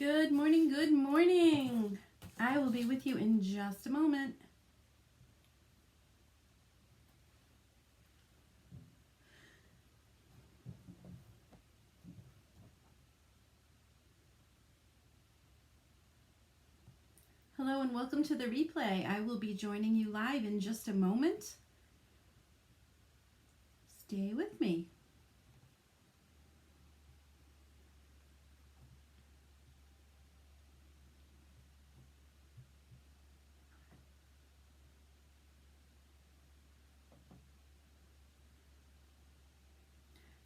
Good morning, good morning. I will be with you in just a moment. Hello and welcome to the replay. I will be joining you live in just a moment. Stay with me.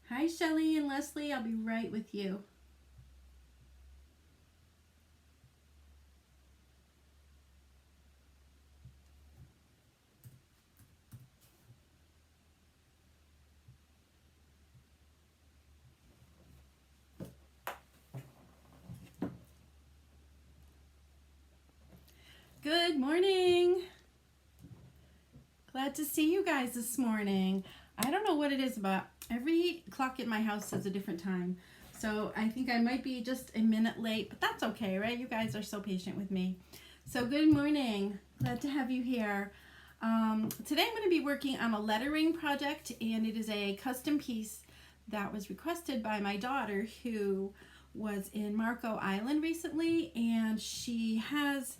Hi, Shelly and Leslie. I'll be right with you. Good morning. Glad to see you guys this morning. I don't know what it is, but every clock in my house says a different time. So I think I might be just a minute late, but that's okay, right? You guys are so patient with me. So good morning. Glad to have you here. Today I'm going to be working on a lettering project, and it is a custom piece that was requested by my daughter, who was in Marco Island recently, and she has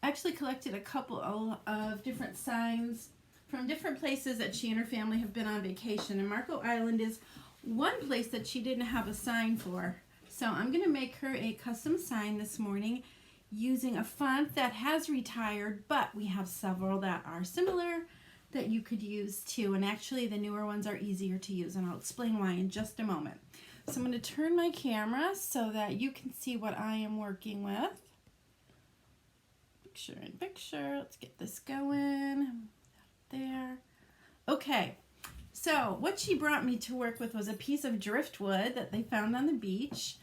actually collected a couple of different signs from different places that she and her family have been on vacation. And Marco Island is one place that she didn't have a sign for. So I'm going to make her a custom sign this morning using a font that has retired, but we have several that are similar that you could use too. And actually the newer ones are easier to use, and I'll explain why in just a moment. So I'm going to turn my camera so that you can see what I am working with. Picture in picture. Let's get this going. There. Okay, so what she brought me to work with was a piece of driftwood that they found on the beach.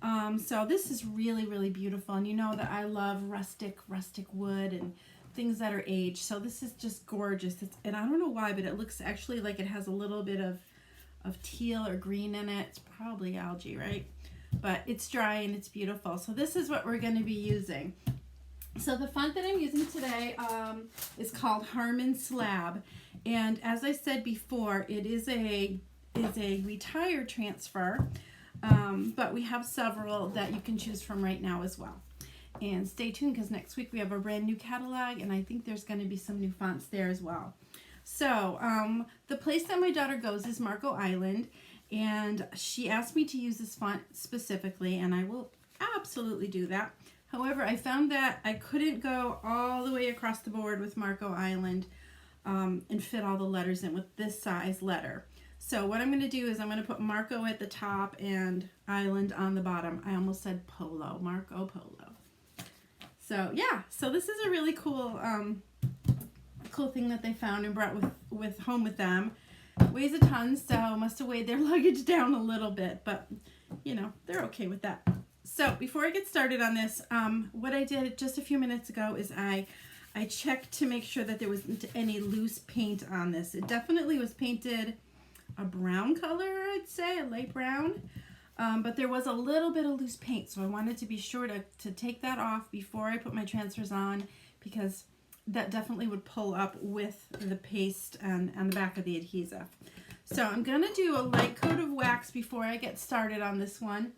So this is really, really beautiful, and you know that I love rustic wood and things that are aged. So this is just gorgeous. And I don't know why, but it looks actually like it has a little bit of teal or green in it. It's probably algae, right? But it's dry and it's beautiful. So this is what we're going to be using. So the font that I'm using today is called Harmon Slab, and as I said before, it is a retire transfer, but we have several that you can choose from right now as well. And stay tuned, because next week we have a brand new catalog, and I think there's going to be some new fonts there as well. So the place that my daughter goes is Marco Island, and she asked me to use this font specifically, and I will absolutely do that. However, I found that I couldn't go all the way across the board with Marco Island and fit all the letters in with this size letter. So what I'm going to do is I'm going to put Marco at the top and Island on the bottom. I almost said Polo, Marco Polo. So yeah, so this is a really cool cool thing that they found and brought with home with them. It weighs a ton, so must have weighed their luggage down a little bit, but you know, they're okay with that. So before I get started on this, what I did just a few minutes ago is I checked to make sure that there wasn't any loose paint on this. It definitely was painted a brown color, I'd say, a light brown, but there was a little bit of loose paint, so I wanted to be sure to take that off before I put my transfers on, because that definitely would pull up with the paste and the back of the adhesive. So I'm going to do a light coat of wax before I get started on this one.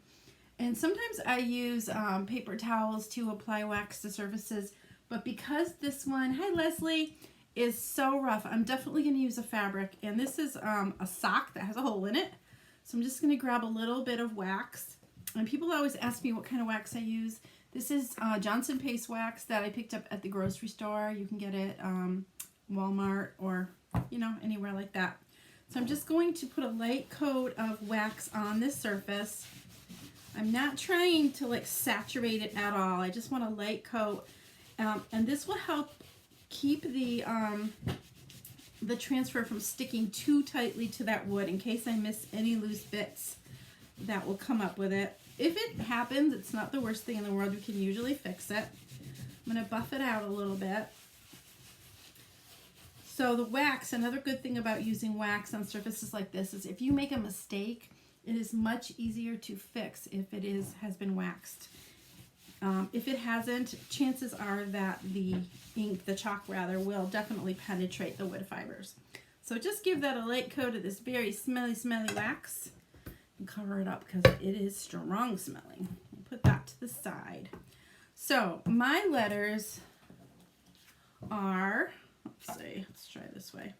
And sometimes I use paper towels to apply wax to surfaces, but because this one, hi Leslie, is so rough, I'm definitely going to use a fabric. And this is a sock that has a hole in it. So I'm just going to grab a little bit of wax. And people always ask me what kind of wax I use. This is Johnson Paste wax that I picked up at the grocery store. You can get it Walmart or, you know, anywhere like that. So I'm just going to put a light coat of wax on this surface. I'm not trying to like saturate it at all. I just want a light coat, and this will help keep the transfer from sticking too tightly to that wood in case I miss any loose bits that will come up with it. If it happens, it's not the worst thing in the world. We can usually fix it. I'm going to buff it out a little bit. So the wax, another good thing about using wax on surfaces like this is if you make a mistake, it is much easier to fix if it has been waxed. If it hasn't, chances are that the ink, the chalk rather, will definitely penetrate the wood fibers. So just give that a light coat of this very smelly wax and cover it up because it is strong smelling. Put that to the side. So my letters are, let's try this way.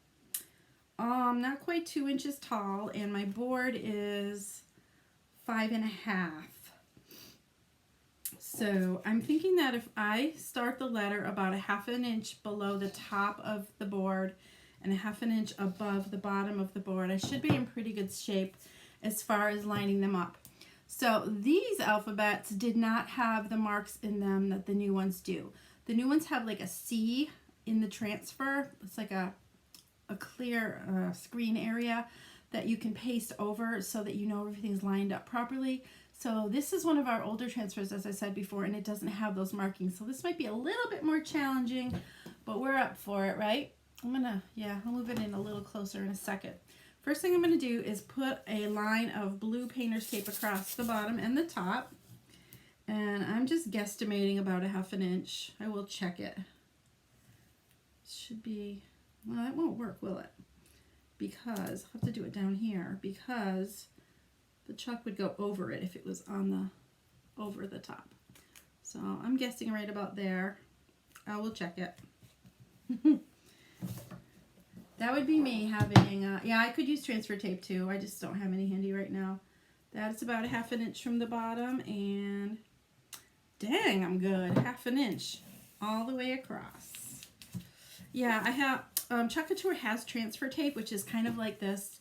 Not quite 2 inches tall, and my board is 5.5. So I'm thinking that if I start the letter about 1/2 inch below the top of the board and 1/2 inch above the bottom of the board, I should be in pretty good shape as far as lining them up. So these alphabets did not have the marks in them that the new ones do. The new ones have like a C in the transfer. It's like a clear screen area that you can paste over so that you know everything's lined up properly. So this is one of our older transfers, as I said before, and it doesn't have those markings. So this might be a little bit more challenging, but we're up for it, right? I'll move it in a little closer in a second. First thing I'm gonna do is put a line of blue painter's tape across the bottom and the top. And I'm just guesstimating about 1/2 inch. I will check it. Should be, well, that won't work, will it? Because, I'll have to do it down here, because the chalk would go over it if it was on over the top. So I'm guessing right about there. I will check it. That would be me having, yeah, I could use transfer tape too. I just don't have any handy right now. That's about 1/2 inch from the bottom, and dang, I'm good. 1/2 inch all the way across. Yeah, I have, Chalk Couture has transfer tape, which is kind of like this.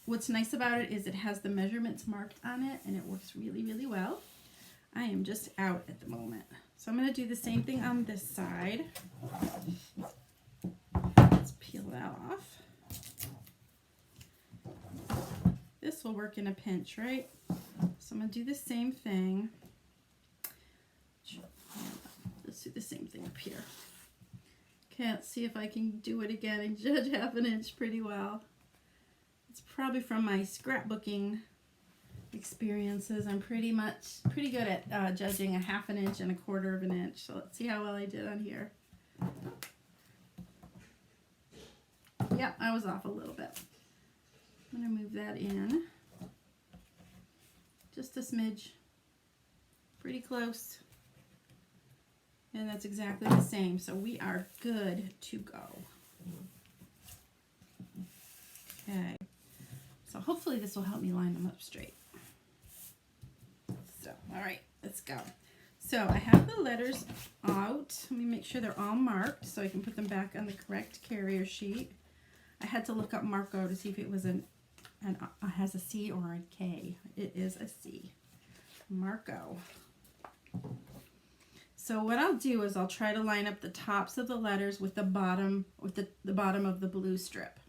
What's nice about it is it has the measurements marked on it, and it works really, really well. I am just out at the moment. So I'm going to do the same thing on this side. Let's peel that off. This will work in a pinch, right? So I'm going to do the same thing. Let's do the same thing up here. Okay, let's see if I can do it again and judge 1/2 inch pretty well. It's probably from my scrapbooking experiences. I'm pretty good at judging 1/2 inch and 1/4 inch. So let's see how well I did on here. Yep, I was off a little bit. I'm going to move that in. Just a smidge. Pretty close. And that's exactly the same. So we are good to go. Okay. So hopefully this will help me line them up straight. So, all right, let's go. So I have the letters out. Let me make sure they're all marked so I can put them back on the correct carrier sheet. I had to look up Marco to see if it was has a C or a K. It is a C. Marco. So what I'll do is I'll try to line up the tops of the letters with the bottom of the blue strip.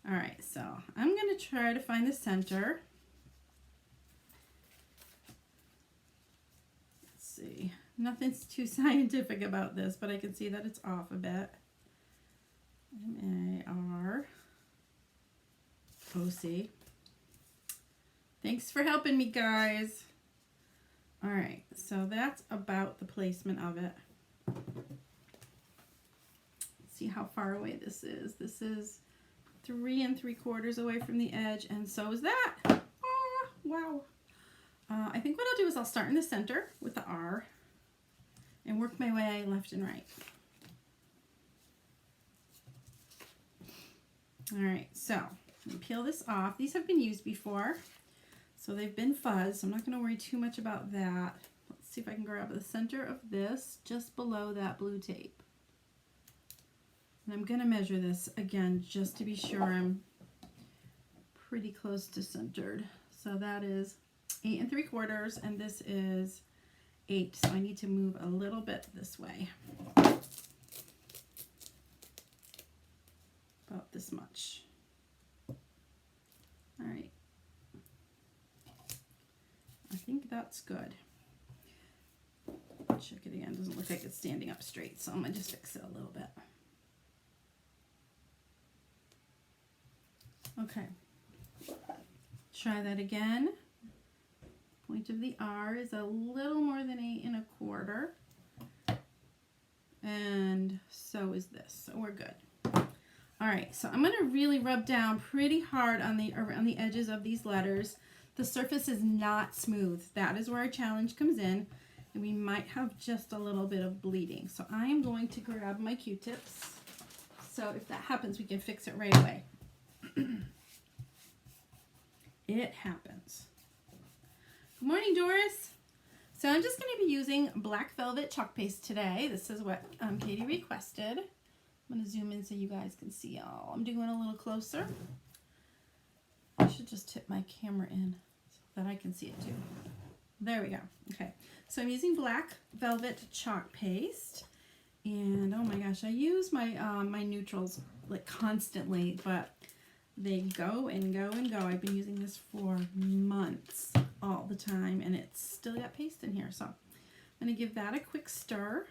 All right, so I'm going to try to find the center. Let's see. Nothing's too scientific about this, but I can see that it's off a bit. M-A-R-O-C. Thanks for helping me, guys. All right, so that's about the placement of it. Let's see how far away this is. This is 3 3/4 away from the edge, and so is that. Oh, wow. I think what I'll do is I'll start in the center with the R and work my way left and right. All right, so I'm gonna peel this off. These have been used before, so they've been fuzzed. So I'm not going to worry too much about that. Let's see if I can grab the center of this just below that blue tape. And I'm going to measure this again just to be sure I'm pretty close to centered. So that is 8 3/4, and this is 8. So I need to move a little bit this way. About this much. All right. I think that's good. Check it again. Doesn't look like it's standing up straight, so I'm going to just fix it a little bit. Okay. Try that again. Point of the R is a little more than 8 shorter. And so is this, so we're good. All right, so I'm going to really rub down pretty hard on around the edges of these letters. The surface is not smooth. That is where our challenge comes in, and we might have just a little bit of bleeding. So I am going to grab my Q-tips. So if that happens, we can fix it right away. It happens. Good morning, Doris. So I'm just going to be using black velvet chalk paste today. This is what Katie requested. I'm going to zoom in so you guys can see all. I'm doing a little closer. I should just tip my camera in so that I can see it too. There we go. Okay, so I'm using black velvet chalk paste. And oh my gosh, I use my my neutrals like constantly, but they go and go and go. I've been using this for months, all the time, and it's still got paste in here. So I'm going to give that a quick stir.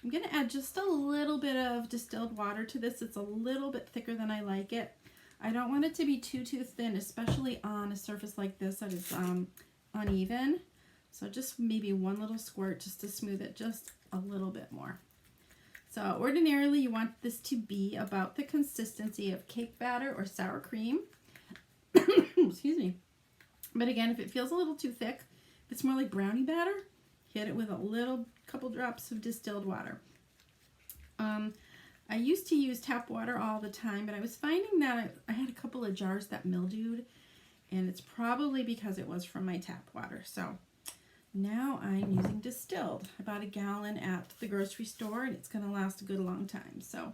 I'm going to add just a little bit of distilled water to this. It's a little bit thicker than I like it. I don't want it to be too thin, especially on a surface like this that is uneven. So just maybe one little squirt just to smooth it just a little bit more. So ordinarily you want this to be about the consistency of cake batter or sour cream. Excuse me. But again, if it feels a little too thick, if it's more like brownie batter, hit it with a couple drops of distilled water. I used to use tap water all the time, but I was finding that I had a couple of jars that mildewed, and it's probably because it was from my tap water. So now I'm using distilled. I bought a gallon at the grocery store, and it's going to last a good long time. So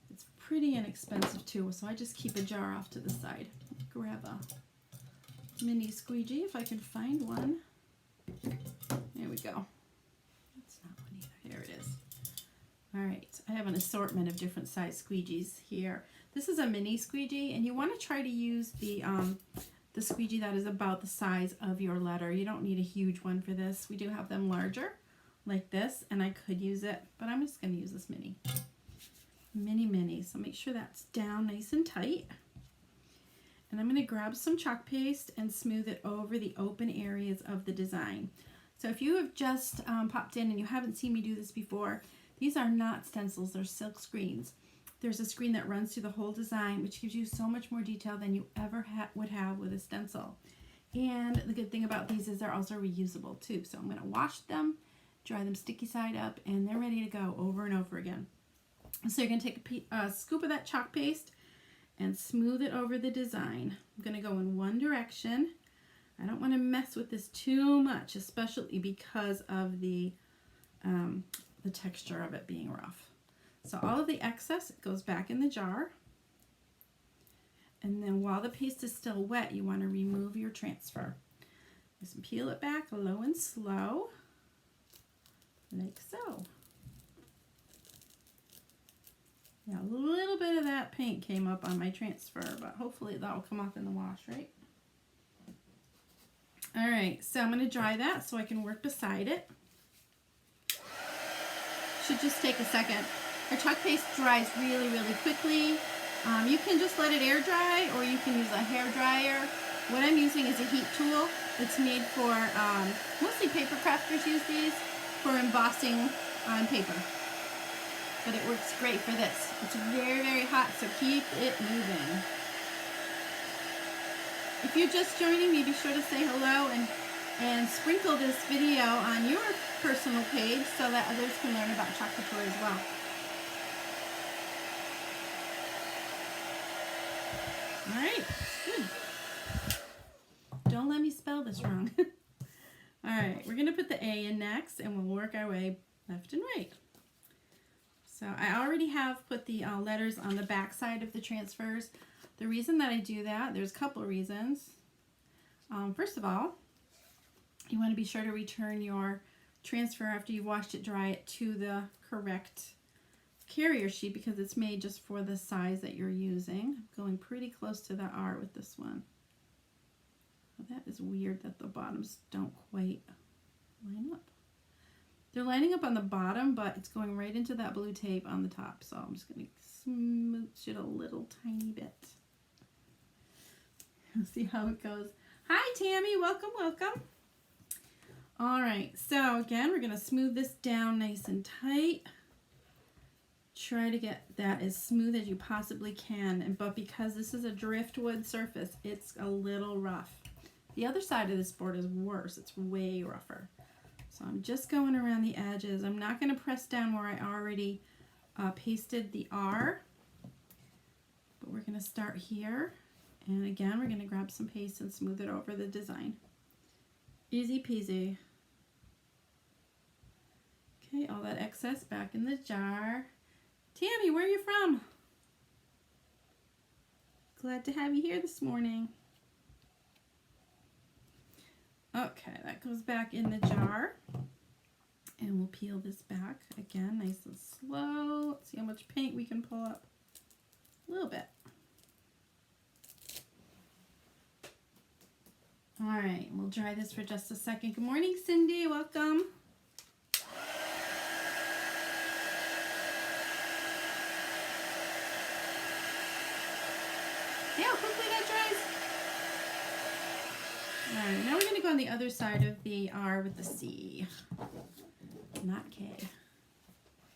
it's pretty inexpensive too, so I just keep a jar off to the side. Grab a mini squeegee if I can find one. There we go. That's not one either. Here it is. All right, I have an assortment of different size squeegees here. This is a mini squeegee, and you want to try to use the squeegee that is about the size of your letter. You don't need a huge one for this. We do have them larger, like this, and I could use it, but I'm just going to use this mini. Mini. So make sure that's down nice and tight. And I'm going to grab some chalk paste and smooth it over the open areas of the design. So if you have just popped in and you haven't seen me do this before, these are not stencils, they're silk screens. There's a screen that runs through the whole design, which gives you so much more detail than you ever would have with a stencil. And the good thing about these is they're also reusable too. So I'm going to wash them, dry them sticky side up, and they're ready to go over and over again. So you're going to take a scoop of that chalk paste and smooth it over the design. I'm going to go in one direction. I don't want to mess with this too much, especially because of the texture of it being rough. So all of the excess goes back in the jar. And then while the paste is still wet, you want to remove your transfer. Just peel it back low and slow, like so. Yeah, a little bit of that paint came up on my transfer, but hopefully that'll come off in the wash, right? All right, so I'm going to dry that so I can work beside it. Should just take a second. Our chalk paste dries really, really quickly. You can just let it air dry, or you can use a hair dryer. What I'm using is a heat tool. It's made for, mostly paper crafters use these for embossing on paper. But it works great for this. It's very, very hot, so keep it moving. If you're just joining me, be sure to say hello and sprinkle this video on your personal page so that others can learn about Chalk Couture as well. All right, good. Don't let me spell this wrong. All right, we're gonna put the A in next, and we'll work our way left and right. So I already have put the letters on the back side of the transfers. The reason that I do that, there's a couple of reasons. First of all, you want to be sure to return your transfer after you've washed it, dry it, to the correct carrier sheet because it's made just for the size that you're using. I'm going pretty close to the R with this one. Well, that is weird that the bottoms don't quite line up. They're lining up on the bottom, but it's going right into that blue tape on the top. So I'm just going to smooch it a little tiny bit. See how it goes. Hi, Tammy. Welcome, welcome. All right, so again, we're going to smooth this down nice and tight. Try to get that as smooth as you possibly can, but because this is a driftwood surface, it's a little rough. The other side of this board is worse. It's way rougher. So I'm just going around the edges. I'm not going to press down where I already pasted the R, but we're going to start here. And again, we're going to grab some paste and smooth it over the design. Easy peasy. Okay, all that excess back in the jar. Tammy, where are you from? Glad to have you here this morning. Okay, that goes back in the jar. And we'll peel this back again, nice and slow. Let's see how much paint we can pull up. A little bit. All right, we'll dry this for just a second. Good morning, Cindy. Welcome. See how quickly that dries? All right, now we're going to go on the other side of the R with the C, not K.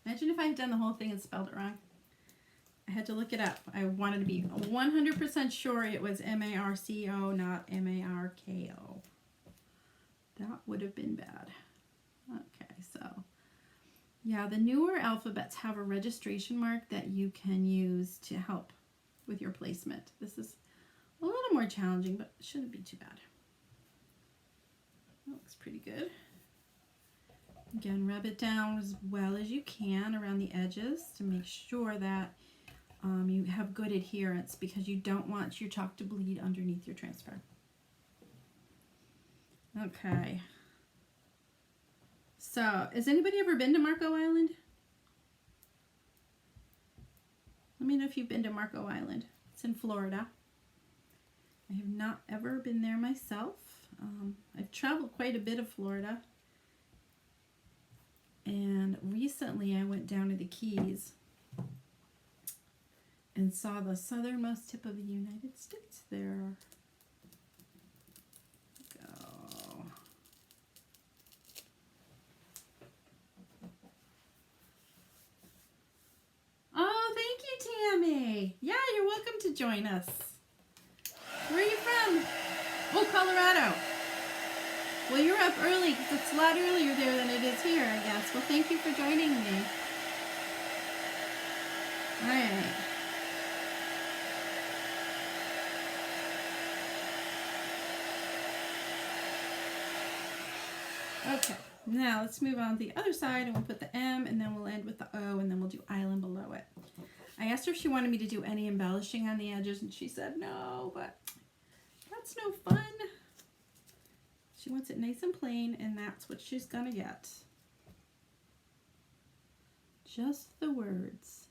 Imagine if I had done the whole thing and spelled it wrong. I had to look it up. I wanted to be 100% sure it was M-A-R-C-O, not M-A-R-K-O. That would have been bad. Okay, so yeah, the newer alphabets have a registration mark that you can use to help with your placement. This is a little more challenging, but it shouldn't be too bad. That looks pretty good. Again, rub it down as well as you can around the edges to make sure that you have good adherence, because you don't want your chalk to bleed underneath your transfer. Okay. So, has anybody ever been to Marco Island? Let me know if you've been to Marco Island. It's in Florida. I have not ever been there myself. I've traveled quite a bit of Florida. And recently I went down to the Keys and saw the southernmost tip of the United States there. Go. Oh, thank you, Tammy. Yeah, you're welcome to join us. Where are you from? Oh, Colorado. Well, you're up early because it's a lot earlier there than it is here, I guess. Well, thank you for joining me. All right. Okay, now let's move on to the other side, and we'll put the M, and then we'll end with the O, and then we'll do island below it. I asked her if she wanted me to do any embellishing on the edges, and she said no, but that's no fun. She wants it nice and plain, and that's what she's gonna get. Just the words.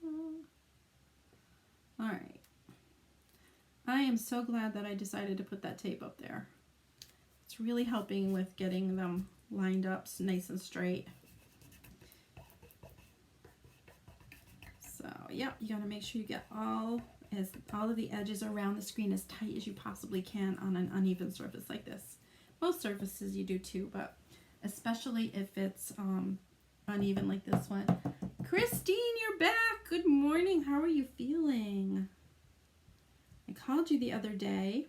All right. I am so glad that I decided to put that tape up there. It's really helping with getting them lined up nice and straight. So, yep, you gotta make sure you get all of the edges around the screen as tight as you possibly can on an uneven surface like this. Most surfaces you do too, but especially if it's uneven like this one. Christine, you're back. Good morning. How are you feeling? I called you the other day.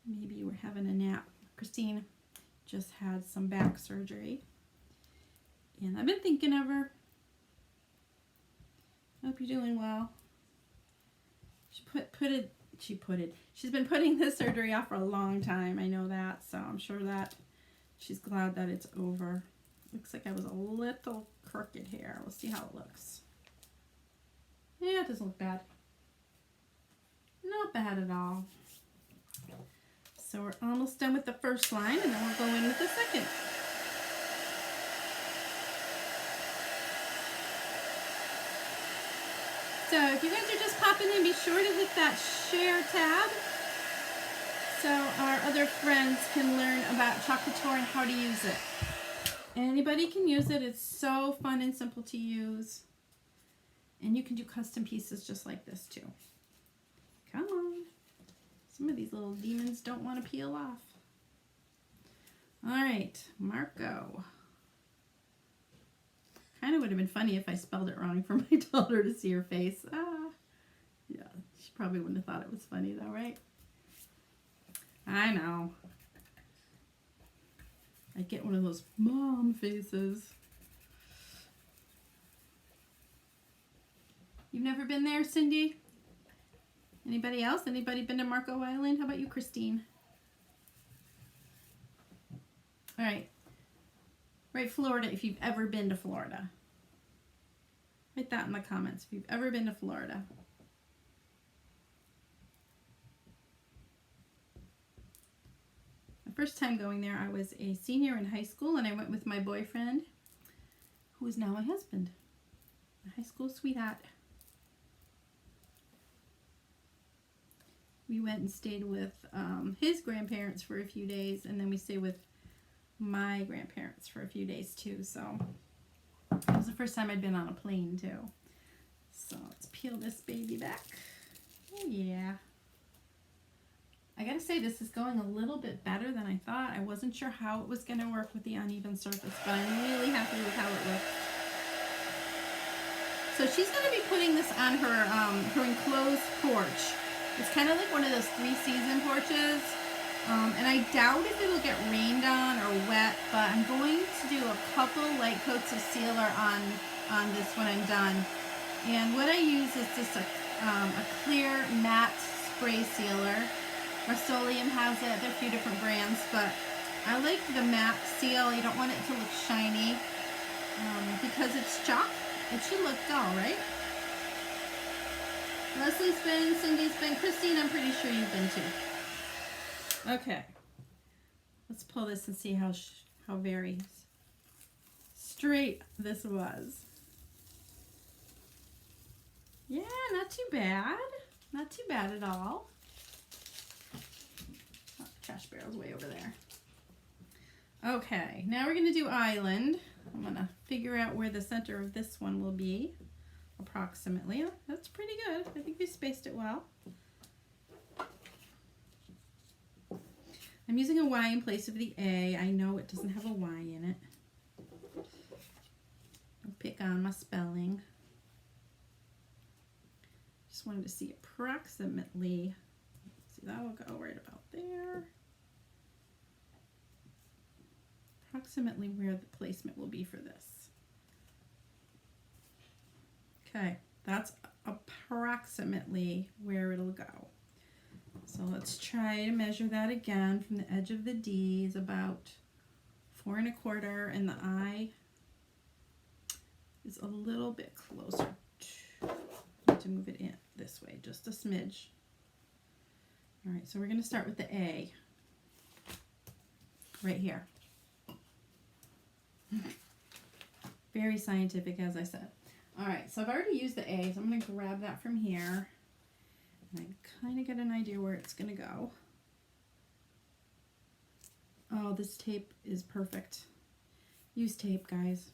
Maybe you were having a nap. Christine just had some back surgery, and I've been thinking of her. Hope you're doing well. She's been putting this surgery off for a long time. I know that, so I'm sure that she's glad that it's over. Looks like I was a little crooked here. We'll see how it looks. Yeah, it doesn't look bad. Not bad at all. So we're almost done with the first line, and then we'll go in with the second. So if you guys are just popping in, be sure to hit that share tab so our other friends can learn about Chalk Couture and how to use it. Anybody can use it. It's so fun and simple to use. And you can do custom pieces just like this too. Come on. Some of these little demons don't want to peel off. All right, Marco. Kind of would have been funny if I spelled it wrong for my daughter to see her face. Yeah, she probably wouldn't have thought it was funny though, right? I know. I get one of those mom faces. You've never been there, Cindy? Anybody else? Anybody been to Marco Island? How about you, Christine? All right. Write Florida if you've ever been to Florida. Write that in the comments if you've ever been to Florida. The first time going there, I was a senior in high school, and I went with my boyfriend, who is now my husband, a high school sweetheart. We went and stayed with his grandparents for a few days, and then we stayed with my grandparents for a few days too. So it was the first time I'd been on a plane too. So let's peel this baby back. Oh yeah. I gotta say, this is going a little bit better than I thought. I wasn't sure how it was gonna work with the uneven surface, but I'm really happy with how it looks. So she's gonna be putting this on her her enclosed porch. It's kind of like one of those 3-season porches. And I doubt if it'll get rained on or wet, but I'm going to do a couple light coats of sealer on this when I'm done. And what I use is just a clear matte spray sealer. Rust-Oleum has it. There are a few different brands, but I like the matte seal. You don't want it to look shiny because it's chalk. It should look dull, right? Leslie's been, Cindy's been, Christine, I'm pretty sure you've been too. Okay, let's pull this and see how very straight this was. Yeah, not too bad. Not too bad at all. Oh, trash barrel's way over there. Okay, now we're going to do island. I'm going to figure out where the center of this one will be, approximately. Oh, that's pretty good. I think we spaced it well. I'm using a Y in place of the A. I know it doesn't have a Y in it. I'll pick on my spelling. Just wanted to see approximately. See, that will go right about there. Approximately where the placement will be for this. Okay, that's approximately where it'll go. So let's try to measure that again from the edge of the D is about 4 1/4, and the I is a little bit closer. I need to move it in this way, just a smidge. All right, so we're going to start with the A right here. Very scientific, as I said. All right, so I've already used the A, so I'm going to grab that from here. And I kind of get an idea where it's going to go. Oh, this tape is perfect. Use tape, guys.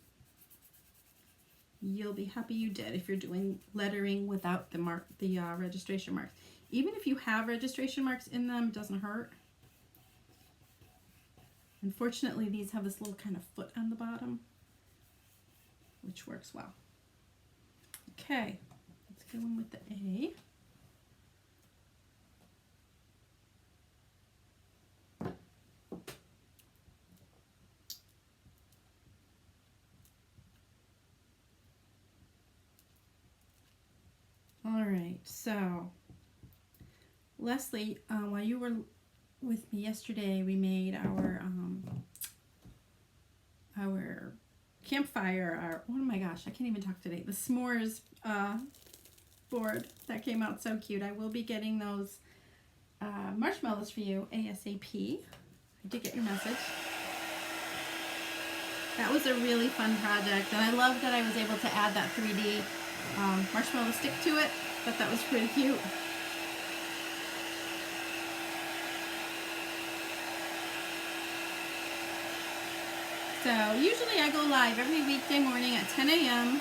You'll be happy you did if you're doing lettering without the registration marks. Even if you have registration marks in them, it doesn't hurt. Unfortunately, these have this little kind of foot on the bottom, which works well. Okay, let's go in with the A. All right, so Leslie, while you were with me yesterday, we made our campfire, oh my gosh, I can't even talk today, the s'mores board that came out so cute. I will be getting those marshmallows for you ASAP. I did get your message. That was a really fun project, and I love that I was able to add that 3D marshmallow stick to it. Thought that was pretty cute. So usually I go live every weekday morning at 10 a.m.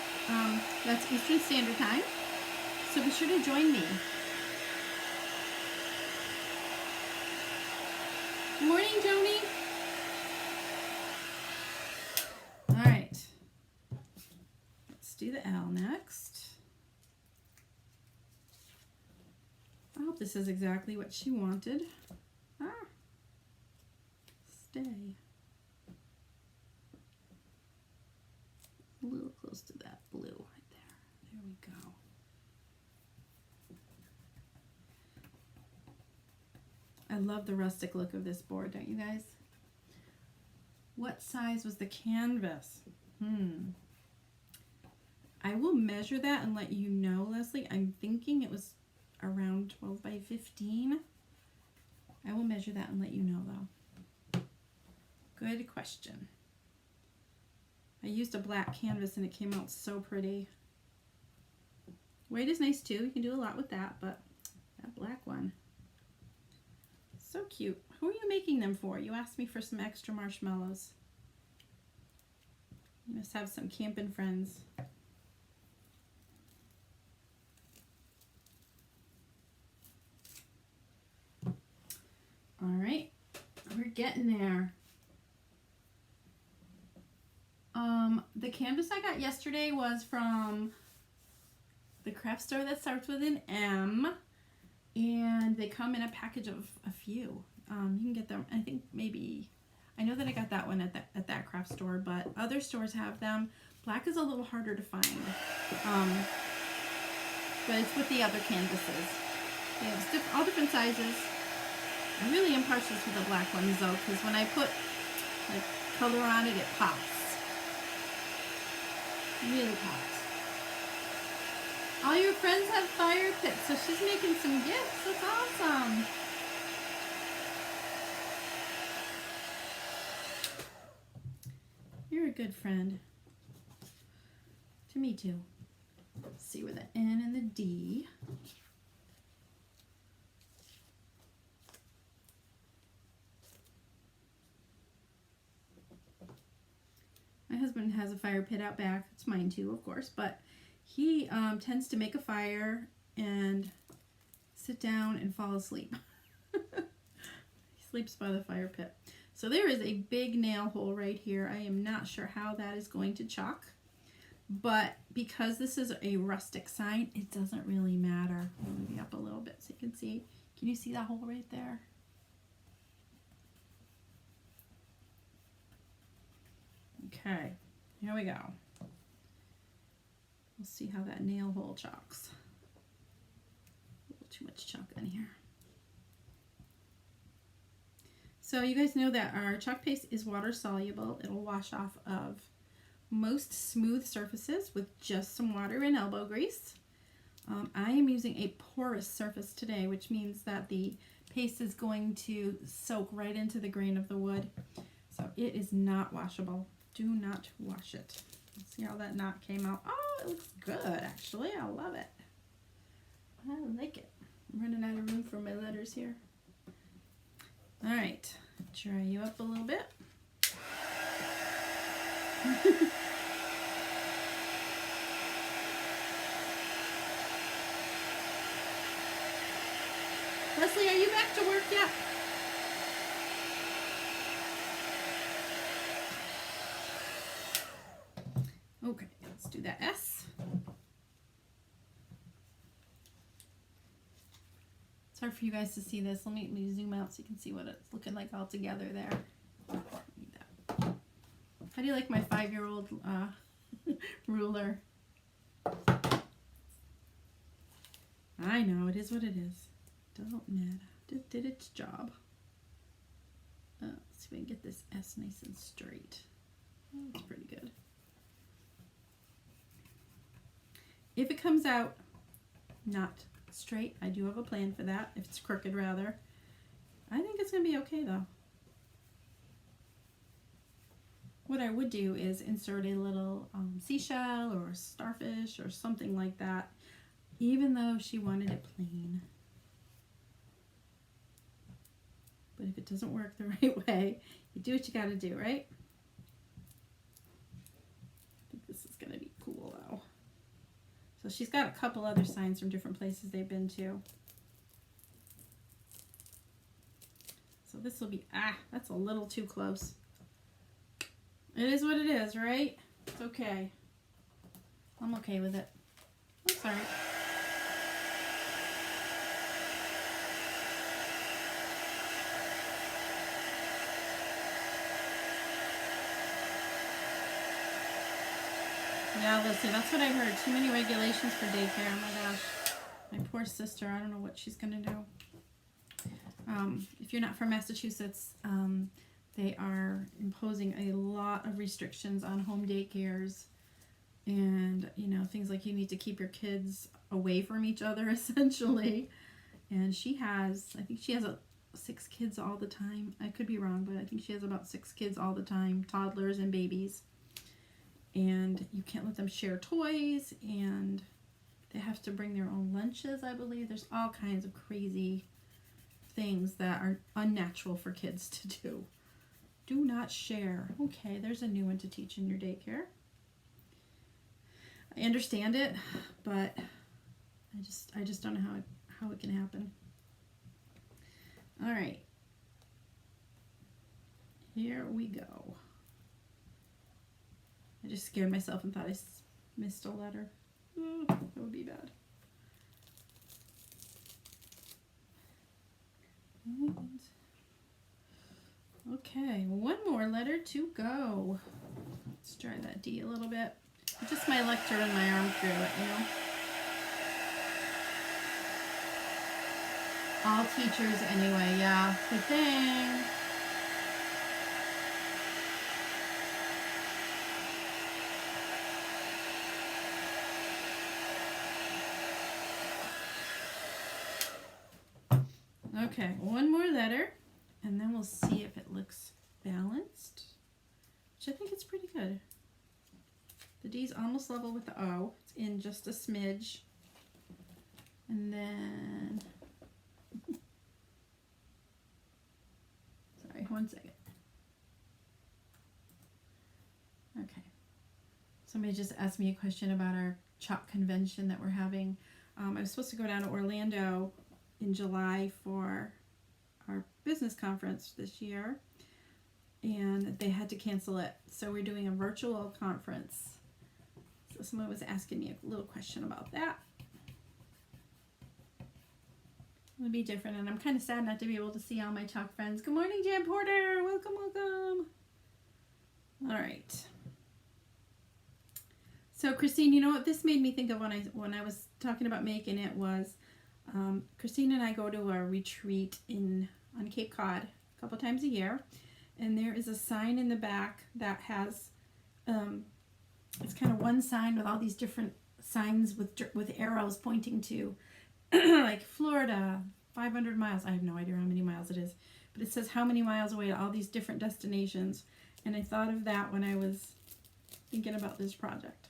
That's Eastern Standard Time. So be sure to join me. Good morning, Joni. this is exactly what she wanted. Ah, stay. A little close to that blue right there. There we go. I love the rustic look of this board, don't you guys? What size was the canvas? I will measure that and let you know, Leslie. I'm thinking it was around 12 by 15. I will measure that and let you know, though. Good question. I used a black canvas and it came out so pretty. White is nice too. You can do a lot with that, but that black one. So cute. Who are you making them for? You asked me for some extra marshmallows. You must have some camping friends. All right, we're getting there. The canvas I got yesterday was from the craft store that starts with an M, and they come in a package of a few. You can get them, I think maybe, I know that I got that one at that craft store, but other stores have them. Black is a little harder to find, but it's with the other canvases. They have all different sizes. I really am partial to the black ones though, because when I put like color on it, it pops. Really pops. All your friends have fire pits, so she's making some gifts. That's awesome. You're a good friend. To me too. Let's see where the N and the D. My husband has a fire pit out back. It's mine too, of course, but he tends to make a fire and sit down and fall asleep. He sleeps by the fire pit. So there is a big nail hole right here. I am not sure how that is going to chalk, but because this is a rustic sign, it doesn't really matter. I'll move you up a little bit so you can see. Can you see that hole right there? Okay, here we go. We'll see how that nail hole chalks. A little too much chalk in here. So you guys know that our chalk paste is water soluble. It'll wash off of most smooth surfaces with just some water and elbow grease. I am using a porous surface today, which means that the paste is going to soak right into the grain of the wood. So it is not washable. Do not wash it. Let's see how that knot came out. Oh, it looks good, actually. I love it. I like it. I'm running out of room for my letters here. All right, dry you up a little bit. Leslie, are you back to work yet? Okay, let's do that S. It's hard for you guys to see this. Let me zoom out so you can see what it's looking like all together there. Need that. How do you like my 5-year-old ruler? I know, it is what it is. Don't matter. Did its job. Let's see if we can get this S nice and straight. Oh, that's pretty good. If it comes out not straight, I do have a plan for that. If it's crooked, rather. I think it's going to be okay, though. What I would do is insert a little seashell or starfish or something like that, even though she wanted it plain. But if it doesn't work the right way, you do what you got to do, right? I think this is going to be cool, though. So she's got a couple other signs from different places they've been to. So this will be, that's a little too close. It is what it is, right? It's okay. I'm okay with it. I'm sorry. Yeah, Lissy, that's what I heard. Too many regulations for daycare. Oh my gosh. My poor sister, I don't know what she's going to do. If you're not from Massachusetts, they are imposing a lot of restrictions on home daycares. And, you know, things like you need to keep your kids away from each other, essentially. And she has, I think she has 6 kids all the time. I could be wrong, but I think she has about 6 kids all the time, toddlers and babies. And you can't let them share toys, and they have to bring their own lunches, I believe. There's all kinds of crazy things that are unnatural for kids to do. Do not share. Okay, there's a new one to teach in your daycare. I understand it, but I just don't know how it can happen. All right. Here we go. I just scared myself and thought I missed a letter. Oh, that would be bad. Okay, one more letter to go. Let's try that D a little bit. Just my luck to run my arm through it, you know. All teachers anyway, yeah. Good thing. Okay, one more letter, and then we'll see if it looks balanced, which I think it's pretty good. The D's almost level with the O. It's in just a smidge. And then, sorry, one second. Okay. Somebody just asked me a question about our chalk convention that we're having. I was supposed to go down to Orlando in July for our business conference this year, and they had to cancel it. So we're doing a virtual conference. So someone was asking me a little question about that. It would be different, and I'm kind of sad not to be able to see all my chalk friends. Good morning, Jan Porter. Welcome, welcome. All right. So Christine, you know what this made me think of when I was talking about making it was, Christine and I go to a retreat on Cape Cod a couple times a year, and there is a sign in the back that has, it's kind of one sign with all these different signs with arrows pointing to, like Florida, 500 miles. I have no idea how many miles it is, but it says how many miles away to all these different destinations, and I thought of that when I was thinking about this project.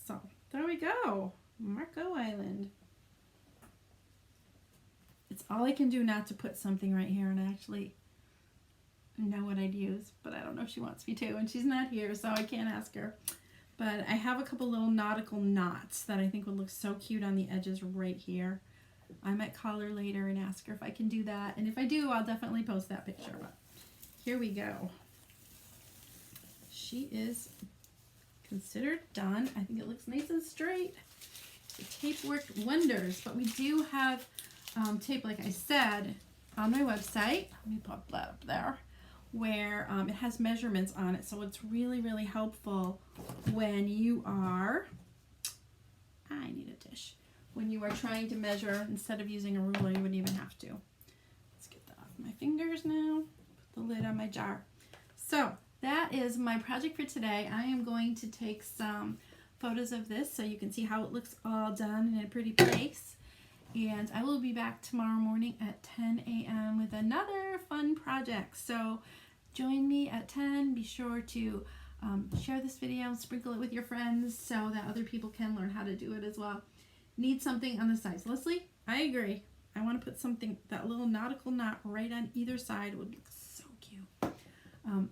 So there we go, Marco Island. It's all I can do not to put something right here, and I actually know what I'd use, but I don't know if she wants me to, and she's not here, so I can't ask her. But I have a couple little nautical knots that I think would look so cute on the edges right here. I might call her later and ask her if I can do that, and if I do, I'll definitely post that picture. But here we go. She is considered done. I think it looks nice and straight. The tape worked wonders, but we do have tape, like I said, on my website. Let me pop that up there, where it has measurements on it, so it's really, really helpful when you are, I need a dish, when you are trying to measure. Instead of using a ruler, you wouldn't even have to. Let's get that off my fingers now, put the lid on my jar. So that is my project for today. I am going to take some photos of this so you can see how it looks all done in a pretty place. And I will be back tomorrow morning at 10 a.m. with another fun project. So join me at 10. Be sure to share this video, sprinkle it with your friends so that other people can learn how to do it as well. Need something on the sides. Leslie, I agree. I want to put something, that little nautical knot right on either side would look so cute.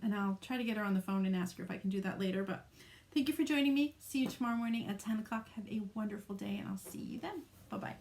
And I'll try to get her on the phone and ask her if I can do that later. But thank you for joining me. See you tomorrow morning at 10 o'clock. Have a wonderful day, and I'll see you then. Bye-bye.